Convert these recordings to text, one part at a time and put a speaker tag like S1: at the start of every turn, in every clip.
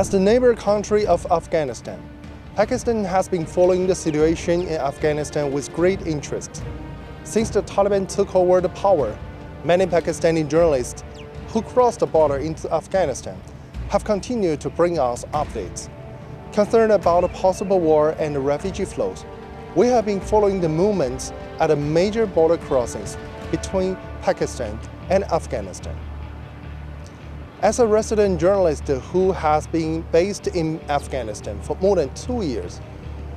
S1: As the neighbor country of Afghanistan, Pakistan has been following the situation in Afghanistan with great interest. Since the Taliban took over the power, many Pakistani journalists who crossed the border into Afghanistan have continued to bring us updates. Concerned about a possible war and the refugee flows, we have been following the movements at the major border crossings between Pakistan and Afghanistan. As a resident journalist who has been based in Afghanistan for more than 2 years,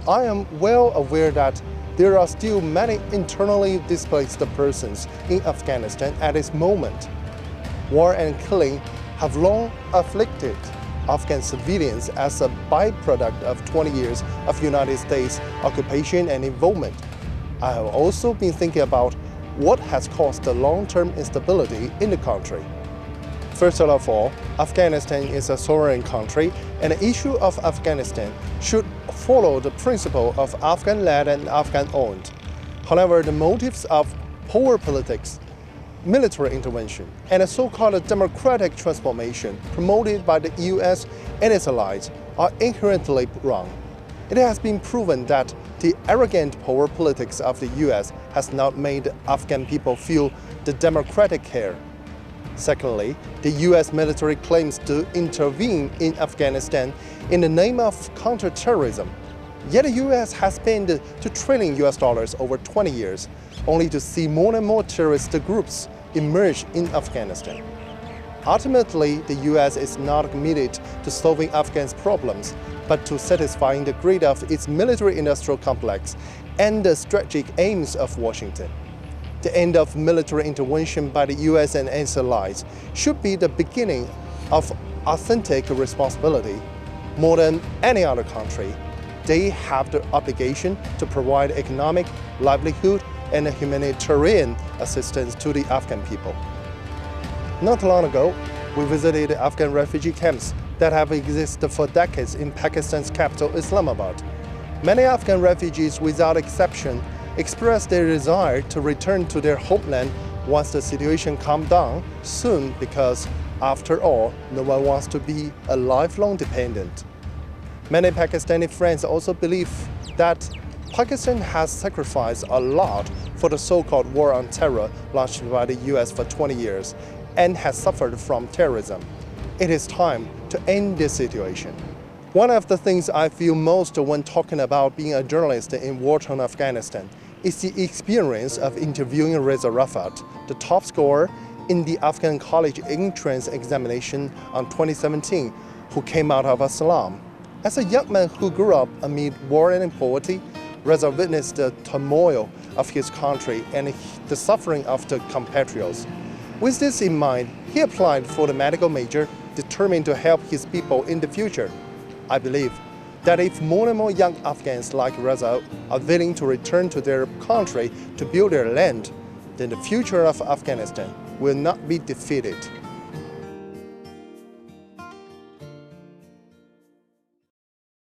S1: I am well aware that there are still many internally displaced persons in Afghanistan at this moment. War and killing have long afflicted Afghan civilians as a byproduct of 20 years of United States occupation and involvement. I have also been thinking about what has caused the long-term instability in the country. First of all, Afghanistan is a sovereign country, and the issue of Afghanistan should follow the principle of Afghan-led and Afghan-owned. However, the motives of power politics, military intervention, and a so-called democratic transformation promoted by the US and its allies are inherently wrong. It has been proven that the arrogant power politics of the US has not made Afghan people feel the democratic care. Secondly, the US military claims to intervene in Afghanistan in the name of counterterrorism. Yet the US has spent $2 trillion over 20 years, only to see more and more terrorist groups emerge in Afghanistan. Ultimately, the US is not committed to solving Afghan's problems, but to satisfying the greed of its military-industrial complex and the strategic aims of Washington. The end of military intervention by the US and its allies should be the beginning of authentic responsibility. More than any other country, they have the obligation to provide economic, livelihood, and humanitarian assistance to the Afghan people. Not long ago, we visited Afghan refugee camps that have existed for decades in Pakistan's capital, Islamabad. Many Afghan refugees, without exception, expressed their desire to return to their homeland once the situation calmed down soon because, after all, no one wants to be a lifelong dependent. Many Pakistani friends also believe that Pakistan has sacrificed a lot for the so-called war on terror launched by the US for 20 years and has suffered from terrorism. It is time to end this situation. One of the things I feel most when talking about being a journalist in war-torn Afghanistan is the experience of interviewing Reza Rafat, the top scorer in the Afghan college entrance examination on 2017, who came out of Islam. As a young man who grew up amid war and poverty, Reza witnessed the turmoil of his country and the suffering of the compatriots. With this in mind, he applied for the medical major, determined to help his people in the future. I believe that if more and more young Afghans like Reza are willing to return to their country to build their land, then the future of Afghanistan will not be defeated.